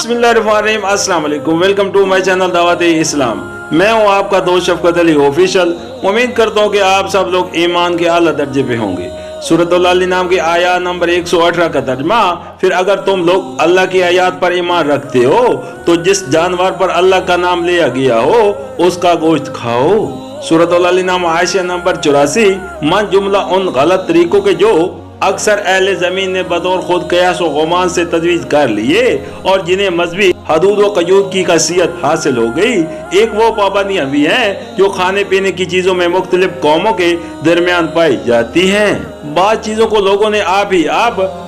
बिस्मिल्लाहिर्रहमानिर्रहीम, अस्सलाम वालेकुम। वेलकम टू माय चैनल दावत इस्लाम। मैं हूं आपका दोस्त शफकत अली ऑफिशियल। उम्मीद करता हूं कि आप सब लोग ईमान के आला दर्जे पे होंगे। सूरतुल अल नाम की आयत नंबर 118 का तर्जमा, फिर अगर तुम लोग अल्लाह की आयत पर ईमान रखते हो तो जिस जानवर पर अल्लाह का नाम लिया गया हो उसका गोश्त खाओ। सूरतुल अल नाम आयशा नंबर 84। मन जुमला उन गलत तरीकों के जो अक्सर अहले जमीन ने बतौर खुद कयास व गुमान से तजवीज कर लिए और जिन्हें मजहबी हदूद व कयूद की खासियत हासिल हो गई। एक वो पाबंदियां भी हैं जो खाने पीने की चीजों में मुख्तलिफ कौमों के दरमियान पाई जाती हैं। बाद चीजों को लोगों ने आप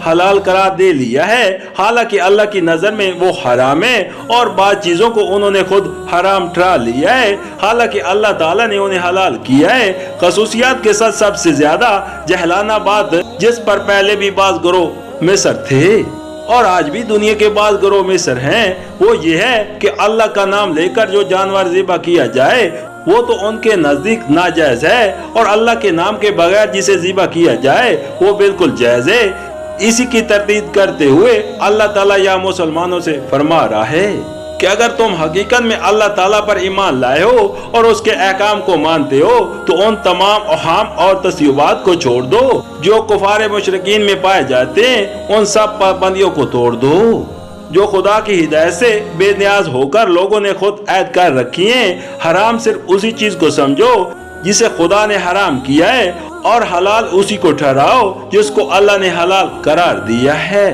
हलाल करार दे लिया है, हालांकि अल्लाह की नजर में वो हराम है, और बाद चीजों को उन्होंने खुद हराम ठहरा लिया है, हालांकि अल्लाह ताला ने उन्हें हलाल किया है। खसूसियात के साथ सबसे ज्यादा जहलाना बात जिस पर पहले भी बाज गिरोह मिस्र थे और आज भी दुनिया के बाज गिरोह मिस्र हैं, वो ये है कि अल्लाह का नाम लेकर जो जानवर ज़िबा किया जाए वो तो उनके नजदीक नाजायज है, और अल्लाह के नाम के बगैर जिसे ज़िबा किया जाए वो बिल्कुल जायज है। इसी की तरदीद करते हुए अल्लाह ताला या मुसलमानों से फरमा रहा है कि अगर तुम हकीकत में अल्लाह ताला पर ईमान लाए हो और उसके अहकाम को मानते हो तो उन तमाम अहाम और तस्युबात को छोड़ दो जो कुफार मुशरिकीन में पाए जाते हैं। उन सब पाबंदियों को तोड़ दो जो खुदा की हिदायत से बेनियाज होकर लोगों ने खुद ऐद कर रखी है। हराम सिर्फ उसी चीज को समझो जिसे खुदा ने हराम किया है, और हलाल उसी को ठहराओ जिसको अल्लाह ने हलाल करार दिया है।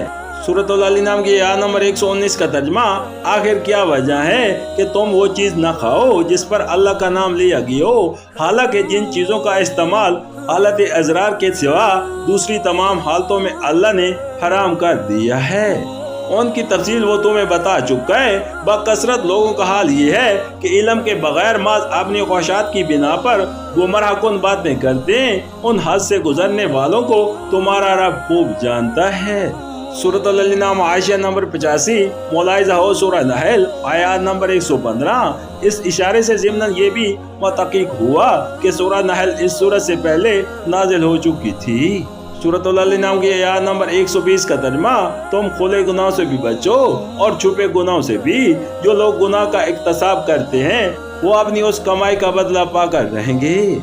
सूरतुल अल नाम की आयत नंबर 119 का तर्जमा, आखिर क्या वजह है कि तुम वो चीज न खाओ जिस पर अल्लाह का नाम लिया गया हो, हालांकि जिन चीजों का इस्तेमाल हालत अजरार के सिवा दूसरी तमाम हालतों में अल्लाह ने हराम कर दिया है। उनकी तफसील वो तुम्हें बता चुका है। बकसरत लोगों का हाल ये है कि इल्म के बगैर माज अपनी ख्वाहिशात की बिना पर गुमराह कुन बातें करते हैं। उन हद से गुजरने वालों को तुम्हारा रब खूब जानता है। सूरतुल अल नाम आयशा नंबर 85। मुलाहिजा हो सूरह नहल आयत नंबर 115। इस इशारे से ज़िम्नन ये भी मुतहक़्क़िक़ हुआ कि सूरह नहल इस सूरत से पहले नाजिल हो चुकी थी। सूरतुल अल नाम की आयत नंबर 120 का तर्जमा, तुम खुले गुनाह से भी बचो और छुपे गुनाहों से भी। जो लोग गुनाह का इक्तसाब करते हैं वो अपनी उस कमाई का बदला पाकर रहेंगे।